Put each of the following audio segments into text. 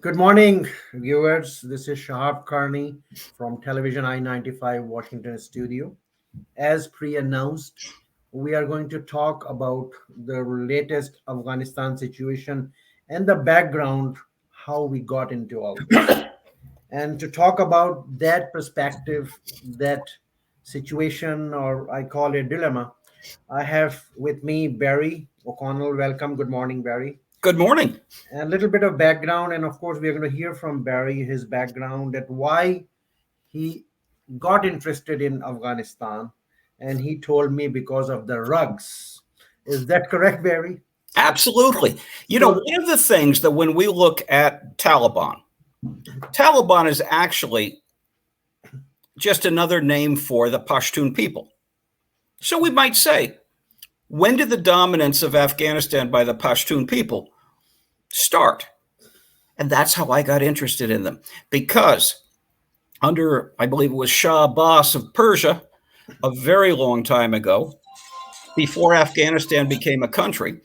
Good morning, viewers. This is Shahab Karni from Television I-95 Washington studio. As pre-announced, we are going to talk about the latest Afghanistan situation and the background, how we got into all this. And to talk about that perspective, that situation, or I call it dilemma, I have with me Barry O'Connell. Welcome. Good morning, Barry. Good morning. A little bit of background, and of course, we're going to hear from Barry his background at why he got interested in Afghanistan. And he told me because of the rugs. Is that correct, Barry? Absolutely. So, One of the things that when we look at Taliban is actually just another name for the Pashtun people. So we might say, when did the dominance of Afghanistan by the Pashtun people start? And that's how I got interested in them. Because under, I believe it was Shah Abbas of Persia, a very long time ago, before Afghanistan became a country,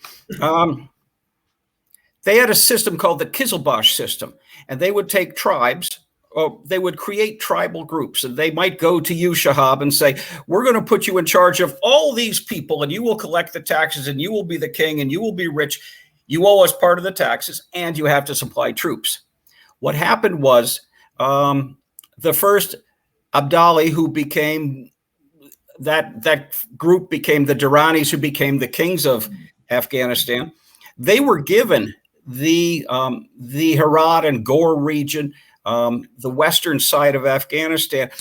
they had a system called the Kizilbash system, and they would take tribes, or they would create tribal groups, and they might go to you, Shahab, and say, we're going to put you in charge of all these people, and you will collect the taxes, and you will be the king, and you will be rich. You owe us part of the taxes, and you have to supply troops. What happened was the first Abdali, who became that group became the Duranis, who became the kings of Afghanistan. They were given the Herat and Ghor region, the western side of Afghanistan.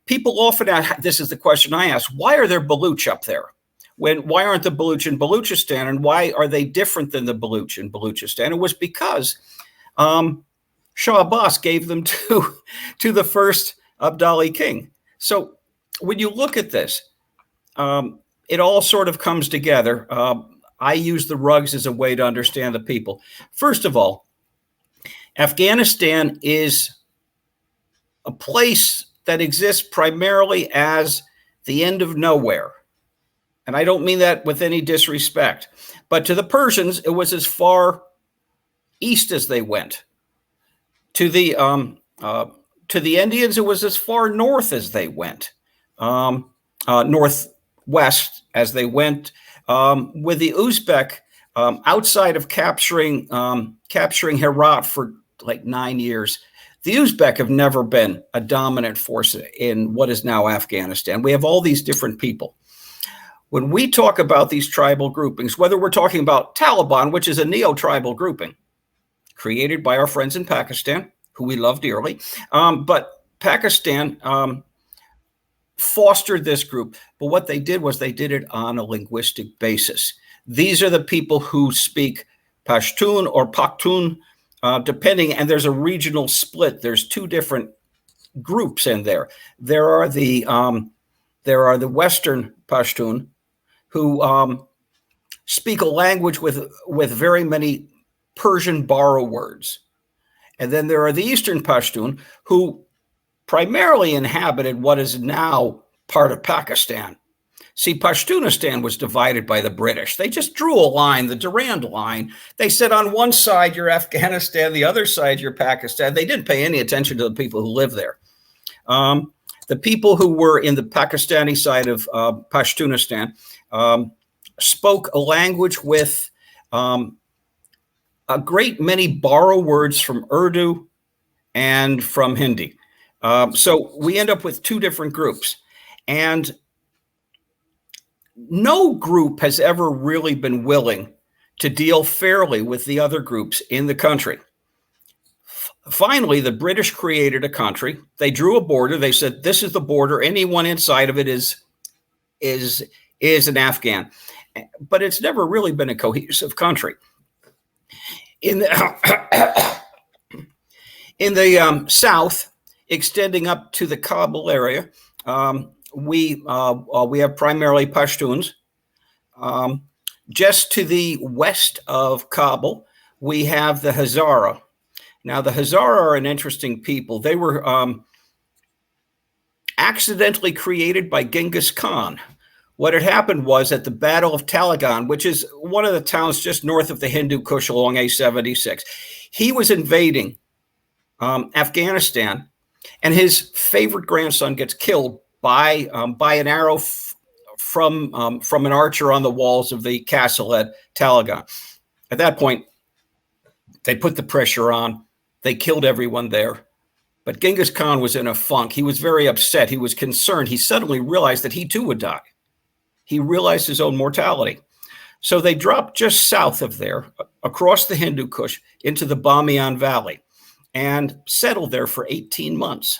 People often ask, this is the question I ask, why are there Baluch up there? Why aren't the Baluch in Baluchistan, and why are they different than the Baluch in Baluchistan? It was because Shah Abbas gave them to the first Abdali king. So when you look at this, it all sort of comes together. I use the rugs as a way to understand the people. First of all, Afghanistan is a place that exists primarily as the end of nowhere. And I don't mean that with any disrespect. But to the Persians, it was as far east as they went. To the Indians, it was as far north as they went. Northwest as they went. With the Uzbek, outside of capturing Herat for like 9 years, the Uzbek have never been a dominant force in what is now Afghanistan. We have all these different people. When we talk about these tribal groupings, whether we're talking about Taliban, which is a neo-tribal grouping created by our friends in Pakistan, who we love dearly, but Pakistan fostered this group, but what they did was they did it on a linguistic basis. These are the people who speak Pashtun or Pakhtun, depending, and there's a regional split. There's two different groups in there. There are the Western Pashtun who speak a language with very many Persian borrow words, and then there are the Eastern Pashtun who primarily inhabited what is now part of Pakistan. See, Pashtunistan was divided by the British. They just drew a line, the Durand line. They said on one side you're Afghanistan, the other side you're Pakistan. They didn't pay any attention to the people who live there. The people who were in the Pakistani side of Pashtunistan spoke a language with a great many borrow words from Urdu and from Hindi. So we end up with two different groups. And no group has ever really been willing to deal fairly with the other groups in the country. Finally, the British created a country. They drew a border. They said, this is the border. Anyone inside of it is an Afghan. But it's never really been a cohesive country. In the south, extending up to the Kabul area, we have primarily Pashtuns. Just to the west of Kabul, we have the Hazara. Now, the Hazara are an interesting people. They were accidentally created by Genghis Khan. What had happened was at the Battle of Talagan, which is one of the towns just north of the Hindu Kush along A76, he was invading Afghanistan, and his favorite grandson gets killed by an arrow from an archer on the walls of the castle at Talaga. At that point, they put the pressure on. They killed everyone there. But Genghis Khan was in a funk. He was very upset. He was concerned. He suddenly realized that he too would die. He realized his own mortality. So they dropped just south of there, across the Hindu Kush, into the Bamiyan Valley, and settled there for 18 months.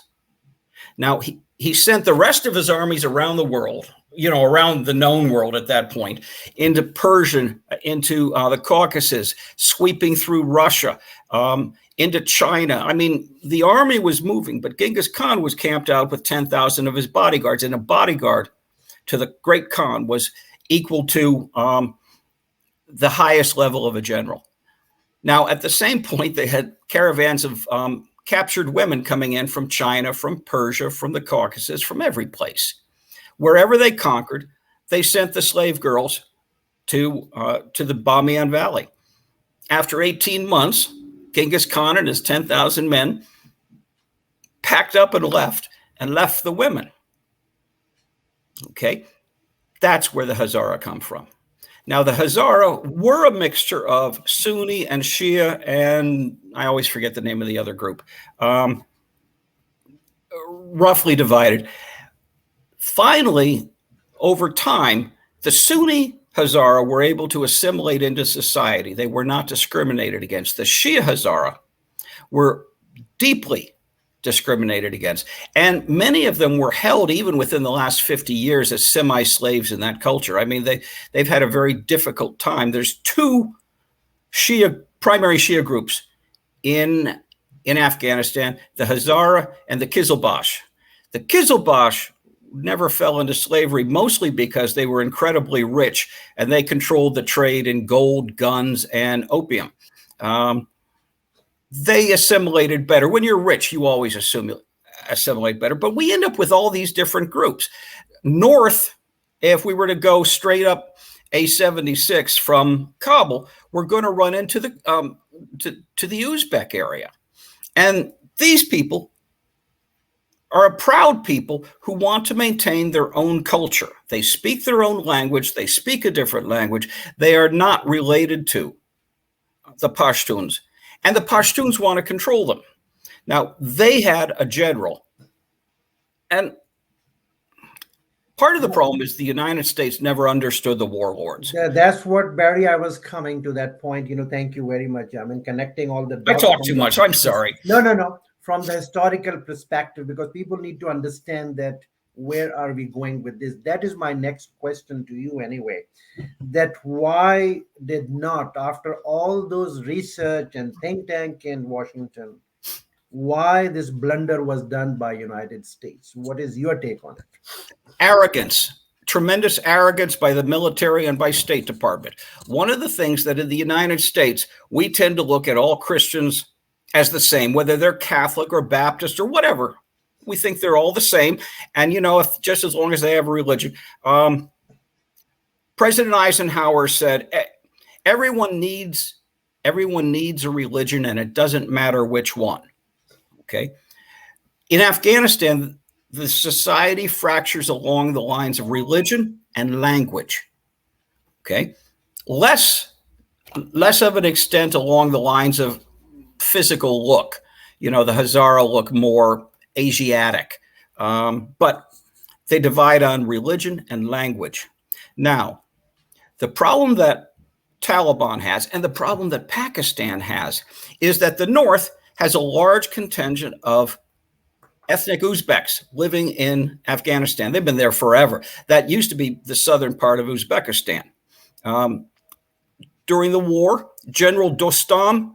Now, he sent the rest of his armies around the world, around the known world at that point, into Persia, into the Caucasus, sweeping through Russia, into China. I mean, the army was moving, but Genghis Khan was camped out with 10,000 of his bodyguards, and a bodyguard to the great Khan was equal to the highest level of a general. Now, at the same point, they had caravans of captured women coming in from China, from Persia, from the Caucasus, from every place. Wherever they conquered, they sent the slave girls to the Bamiyan Valley. After 18 months, Genghis Khan and his 10,000 men packed up and left the women. Okay, that's where the Hazara come from. Now, the Hazara were a mixture of Sunni and Shia, and I always forget the name of the other group, roughly divided. Finally, over time, the Sunni Hazara were able to assimilate into society. They were not discriminated against. The Shia Hazara were deeply discriminated against. And many of them were held, even within the last 50 years, as semi-slaves in that culture. I mean, they've had a very difficult time. There's two primary Shia groups in Afghanistan, the Hazara and the Qizilbash. The Qizilbash never fell into slavery, mostly because they were incredibly rich and they controlled the trade in gold, guns, and opium. They assimilated better. When you're rich, you always assimilate better. But we end up with all these different groups. North, if we were to go straight up A76 from Kabul, we're going to run into the to the Uzbek area. And these people are a proud people who want to maintain their own culture. They speak their own language. They speak a different language. They are not related to the Pashtuns. And the Pashtuns want to control them. Now, they had a general. And part of the problem is the United States never understood the warlords. Yeah, that's what, Barry, I was coming to that point. Thank you very much. I mean, connecting all the dots. I talk too much. I'm sorry. No. From the historical perspective, because people need to understand that where are we going with this? That is my next question to you anyway. That why did not, after all those research and think tank in Washington, why this blunder was done by United States? What is your take on it? Arrogance. Tremendous arrogance by the military and by State Department. One of the things that in the United States, we tend to look at all Christians as the same, whether they're Catholic or Baptist or whatever. We think they're all the same. And, if just as long as they have a religion. President Eisenhower said, everyone needs a religion, and it doesn't matter which one. Okay. In Afghanistan, the society fractures along the lines of religion and language. Okay. Less of an extent along the lines of physical look. The Hazara look more Asiatic, but they divide on religion and language. Now, the problem that Taliban has and the problem that Pakistan has is that the North has a large contingent of ethnic Uzbeks living in Afghanistan. They've been there forever. That used to be the southern part of Uzbekistan. During the war, General Dostam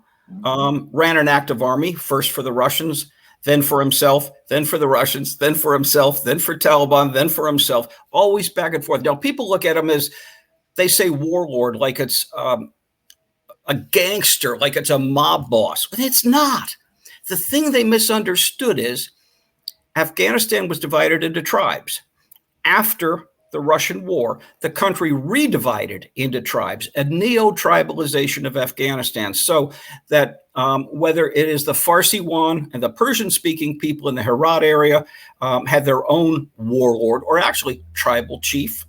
ran an active army, first for the Russians, then for himself, then for the Russians, then for himself, then for Taliban, then for himself, always back and forth. Now, people look at him as, they say warlord, like it's a gangster, like it's a mob boss, but it's not. The thing they misunderstood is Afghanistan was divided into tribes. After the Russian war, the country redivided into tribes, a neo-tribalization of Afghanistan, so that whether it is the Farsi one and the Persian-speaking people in the Herat area had their own warlord, or actually tribal chief.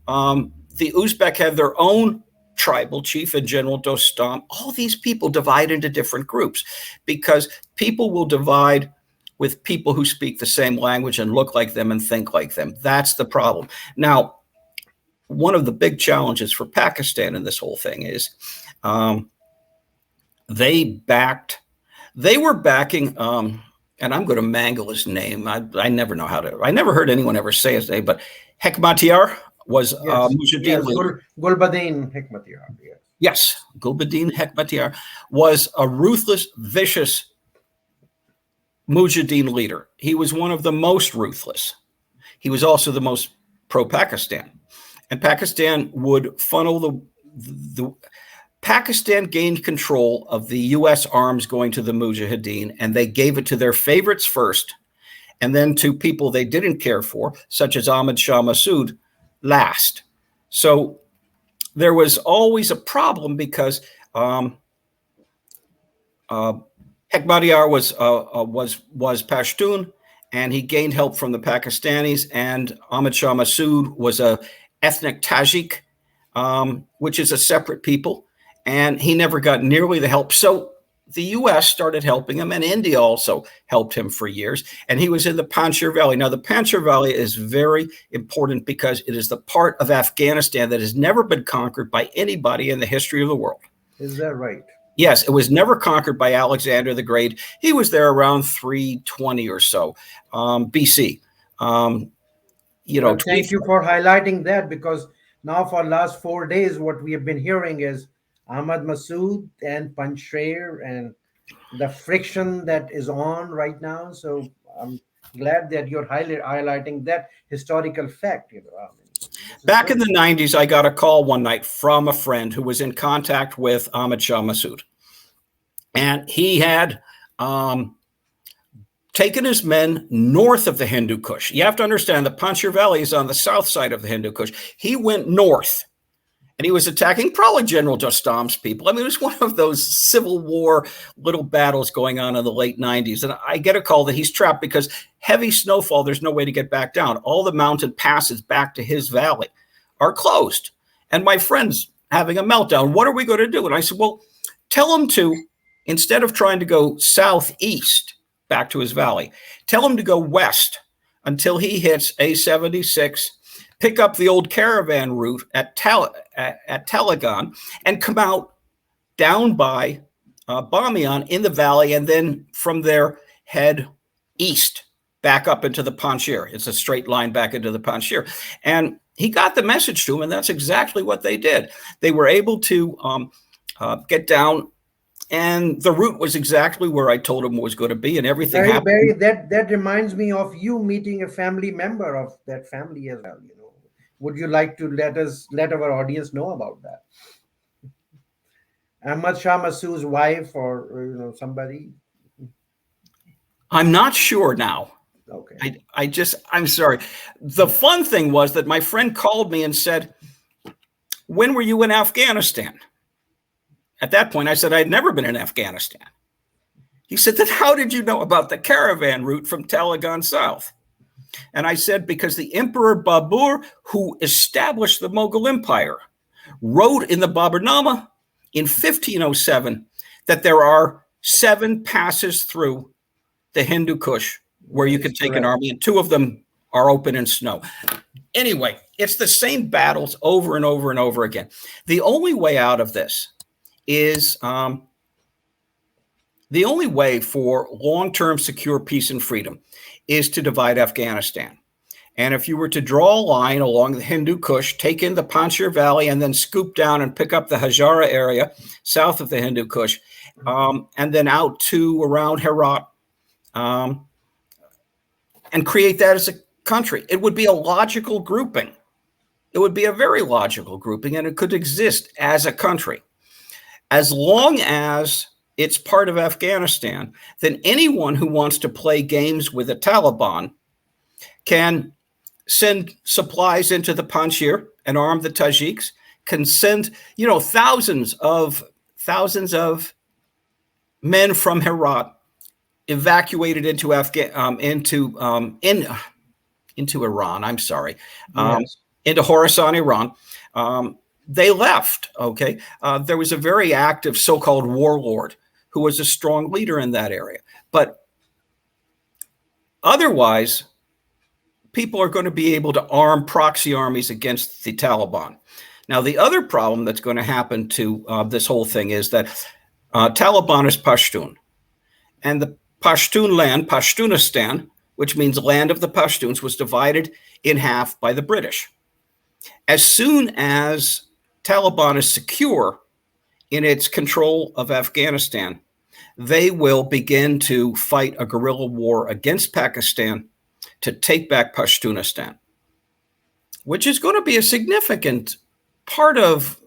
The Uzbek had their own tribal chief and General Dostam. All these people divide into different groups because people will divide with people who speak the same language and look like them and think like them. That's the problem. Now, one of the big challenges for Pakistan in this whole thing is they were backing, and I'm going to mangle his name. I never know how to, I never heard anyone ever say his name, but Hekmatyar was Mujahideen leader. Gulbuddin Hekmatyar. Yes, Gulbuddin Hekmatyar was a ruthless, vicious Mujahideen leader. He was one of the most ruthless. He was also the most pro-Pakistan. And Pakistan would funnel Pakistan gained control of the U.S. arms going to the Mujahideen, and they gave it to their favorites first, and then to people they didn't care for, such as Ahmad Shah Massoud, last. So there was always a problem because Hekmatyar was Pashtun, and he gained help from the Pakistanis. And Ahmad Shah Massoud was a ethnic Tajik, which is a separate people, and he never got nearly the help. So the U.S. started helping him, and India also helped him for years. And he was in the Panjshir Valley. Now, the Panjshir Valley is very important because it is the part of Afghanistan that has never been conquered by anybody in the history of the world. Is that right? Yes, it was never conquered by Alexander the Great. He was there around 320 or so BC. Well, thank you for highlighting that, because now for the last 4 days, what we have been hearing is Ahmad Massoud and Panjshir and the friction that is on right now. So I'm glad that you're highlighting that historical fact. Back in the 90s, I got a call one night from a friend who was in contact with Ahmad Shah Massoud. And he had taken his men north of the Hindu Kush. You have to understand the Panjshir Valley is on the south side of the Hindu Kush. He went north, and he was attacking probably General Dostam's people. I mean, it was one of those Civil War little battles going on in the late 90s. And I get a call that he's trapped because heavy snowfall, there's no way to get back down. All the mountain passes back to his valley are closed. And my friend's having a meltdown. What are we going to do? And I said, well, tell him to, instead of trying to go southeast back to his valley, tell him to go west until he hits A76, pick up the old caravan route at Taliban, and come out down by Bamiyan in the valley, and then from there head east back up into the Panjshir. It's a straight line back into the Panjshir. And he got the message to him, and that's exactly what they did. They were able to get down, and the route was exactly where I told him it was going to be, and everything happened. Barry, that reminds me of you meeting a family member of that family as well. Would you like to let our audience know about that? Ahmad Shah Massoud's wife, or somebody? I'm not sure now. Okay. I'm sorry. The fun thing was that my friend called me and said, when were you in Afghanistan? At that point, I said I'd never been in Afghanistan. He said, then how did you know about the caravan route from Taliban south? And I said, because the Emperor Babur, who established the Mughal Empire, wrote in the Baburnama in 1507 that there are 7 passes through the Hindu Kush where you can take an army, and 2 of them are open in snow. Anyway, it's the same battles over and over and over again. The only way out of this is the only way for long-term secure peace and freedom is to divide Afghanistan. And if you were to draw a line along the Hindu Kush, take in the Panjshir Valley, and then scoop down and pick up the Hazara area south of the Hindu Kush, and then out to around Herat, and create that as a country, it would be a logical grouping. It would be a very logical grouping, and it could exist as a country. As long as it's part of Afghanistan, then anyone who wants to play games with the Taliban can send supplies into the Panjshir and arm the Tajiks, can send, thousands of men from Herat evacuated into into Iran. I'm sorry, Yes. into Khorasan, Iran. They left. Okay, there was a very active so-called warlord who was a strong leader in that area, but otherwise, people are going to be able to arm proxy armies against the Taliban. Now, the other problem that's going to happen to this whole thing is that Taliban is Pashtun, and the Pashtun land, Pashtunistan, which means land of the Pashtuns, was divided in half by the British. As soon as Taliban is secure in its control of Afghanistan, they will begin to fight a guerrilla war against Pakistan to take back Pashtunistan, which is going to be a significant part of.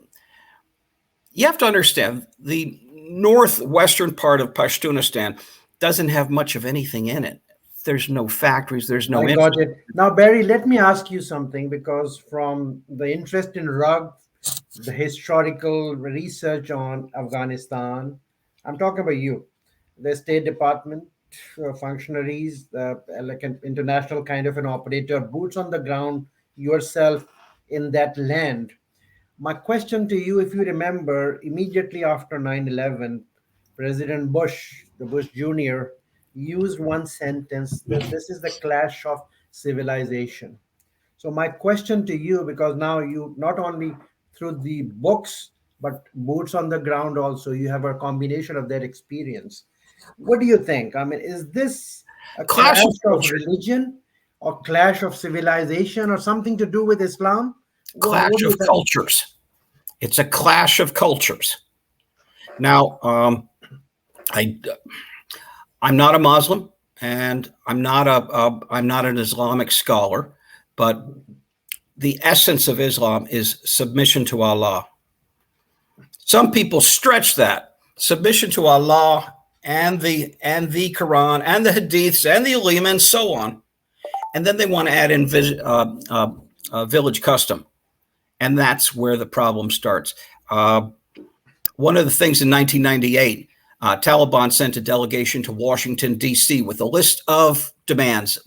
You have to understand, the northwestern part of Pashtunistan doesn't have much of anything in it. There's no factories, there's no I got industry. it. Now, Barry, let me ask you something because from the interest in rug, the historical research on Afghanistan, I'm talking about you, the State Department functionaries, like an international kind of an operator, boots on the ground yourself in that land. My question to you, if you remember, immediately after 9/11, President Bush, the Bush Jr., used one sentence that this is the clash of civilization. So, my question to you, because now you not only through the books, but boots on the ground also, you have a combination of that experience. What do you think? I mean, is this a Clash of clash of cultures. religion or clash of civilization or something to do with Islam? What Clash do of you think? cultures. It's a clash of cultures. Now, I I'm not a Muslim, and I'm not an Islamic scholar, but the essence of Islam is submission to Allah. Some people stretch that submission to Allah and the Quran and the Hadiths and the Ulema and so on, and then they want to add in village custom, and that's where the problem starts. One of the things in 1998, Taliban sent a delegation to Washington, D.C. with a list of demands.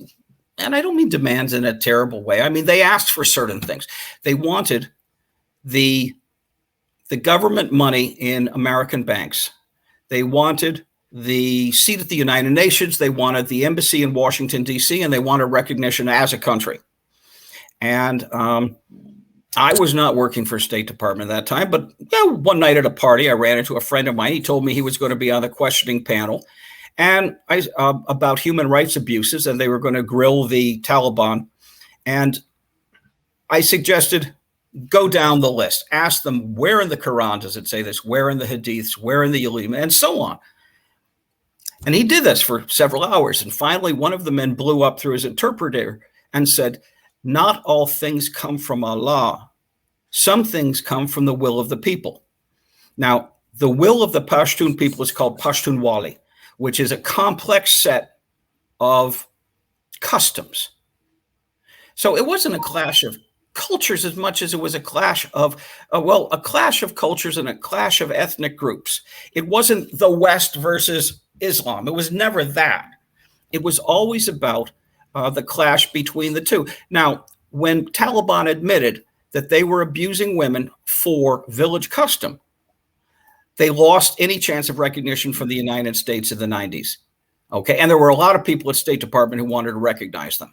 And I don't mean demands in a terrible way. I mean, they asked for certain things. They wanted the government money in American banks. They wanted the seat at the United Nations. They wanted the embassy in Washington, D.C., and they wanted recognition as a country. And I was not working for State Department at that time, but one night at a party, I ran into a friend of mine. He told me he was going to be on the questioning panel and about human rights abuses, and they were going to grill the Taliban. And I suggested, go down the list. Ask them, where in the Quran does it say this? Where in the Hadiths? Where in the Ulema? And so on. And he did this for several hours. And finally, one of the men blew up through his interpreter and said, not all things come from Allah. Some things come from the will of the people. Now, the will of the Pashtun people is called Pashtunwali, which is a complex set of customs. So it wasn't a clash of cultures as much as it was a clash of, a clash of cultures and a clash of ethnic groups. It wasn't the West versus Islam. It was never that. It was always about the clash between the two. Now, when Taliban admitted that they were abusing women for village custom, they lost any chance of recognition from the United States in the 90s. Okay, and there were a lot of people at State Department who wanted to recognize them.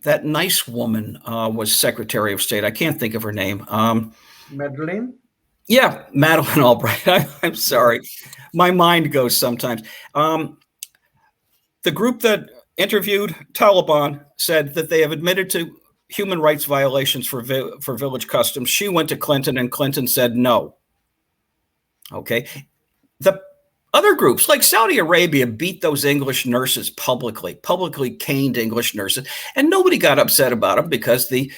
That nice woman was Secretary of State. I can't think of her name. Madeline? Yeah, Madeleine Albright. I'm sorry. My mind goes sometimes. The group that interviewed Taliban said that they have admitted to human rights violations for village customs. She went to Clinton, and Clinton said no. Okay. The other groups like Saudi Arabia beat those English nurses publicly caned English nurses, and nobody got upset about them because the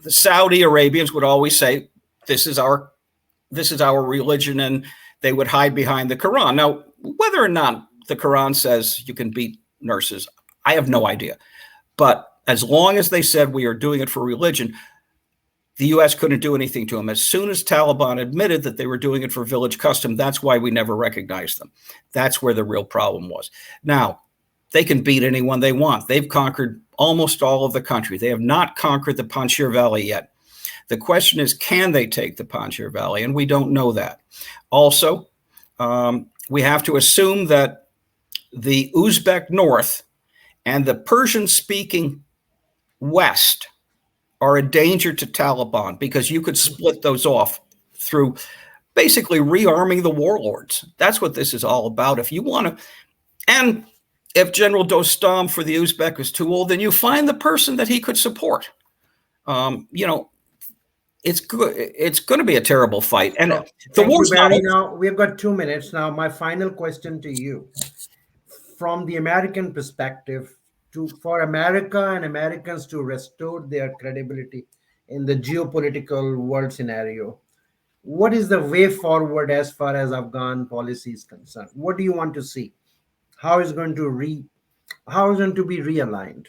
Saudi Arabians would always say, this is our religion, and they would hide behind the Quran. Now, whether or not the Quran says you can beat nurses, I have no idea. But as long as they said we are doing it for religion, the U.S. couldn't do anything to them. As soon as Taliban admitted that they were doing it for village custom, that's why we never recognized them. That's where the real problem was. Now, they can beat anyone they want. They've conquered almost all of the country. They have not conquered the Panjshir Valley yet. The question is, can they take the Panjshir Valley? And we don't know that. Also, we have to assume that the Uzbek North and the Persian-speaking West are a danger to Taliban, because you could split those off through basically rearming the warlords. That's what this is all about. If you want to, and if General Dostam for the Uzbek is too old, then you find the person that he could support. It's good. It's going to be a terrible fight. And the war's not over. Now we've got 2 minutes. Now, my final question to you, from the American perspective, for America and Americans to restore their credibility in the geopolitical world scenario, what is the way forward as far as Afghan policy is concerned? What do you want to see? How is it going to be realigned?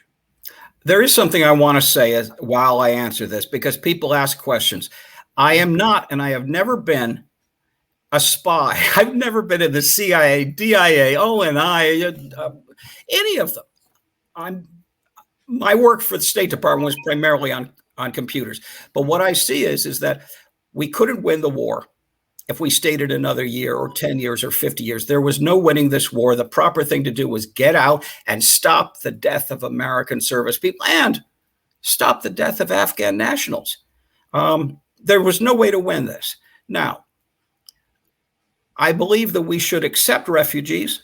There is something I want to say while I answer this, because people ask questions. I am not, and I have never been, a spy. I've never been in the CIA, DIA, ONI, any of them. My work for the State Department was primarily on computers. But what I see is that we couldn't win the war if we stayed it another year or 10 years or 50 years. There was no winning this war. The proper thing to do was get out and stop the death of American service people and stop the death of Afghan nationals. There was no way to win this. Now, I believe that we should accept refugees,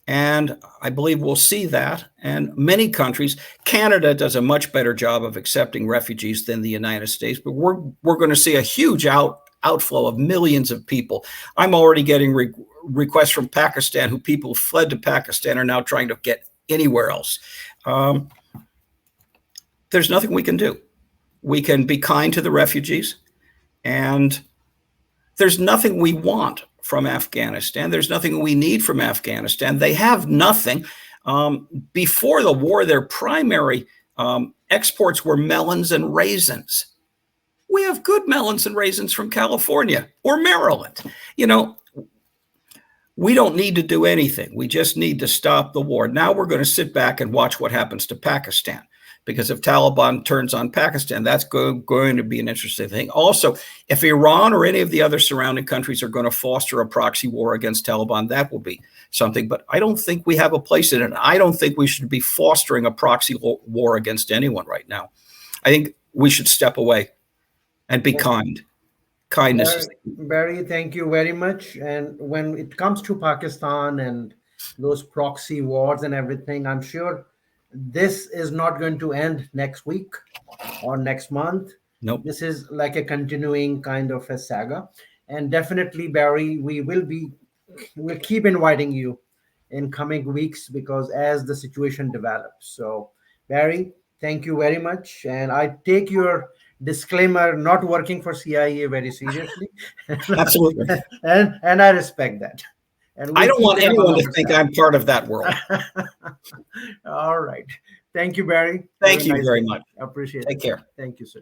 and I believe we'll see that. And many countries, Canada does a much better job of accepting refugees than the United States, but we're going to see a huge outflow of millions of people. I'm already getting requests from Pakistan, who people who fled to Pakistan are now trying to get anywhere else. There's nothing we can do. We can be kind to the refugees, and there's nothing we want from Afghanistan. There's nothing we need from Afghanistan. They have nothing. Before the war, their primary exports were melons and raisins. We have good melons and raisins from California or Maryland. We don't need to do anything. We just need to stop the war. Now we're going to sit back and watch what happens to Pakistan, because if Taliban turns on Pakistan, that's going to be an interesting thing. Also, if Iran or any of the other surrounding countries are going to foster a proxy war against Taliban, that will be something. But I don't think we have a place in it. I don't think we should be fostering a proxy war against anyone right now. I think we should step away and be kind. Kindness. Barry, thank you very much. And when it comes to Pakistan and those proxy wars and everything, I'm sure this is not going to end next week or next month. Nope. This is like a continuing kind of a saga. And definitely, Barry, we'll keep inviting you in coming weeks, because as the situation develops. So, Barry, thank you very much. And I take your disclaimer, not working for CIA, very seriously. Absolutely. and I respect that. And I don't want anyone to think I'm part of that world. All right. Thank you, Barry. Thank you very much. I appreciate it. Take care. Thank you, sir.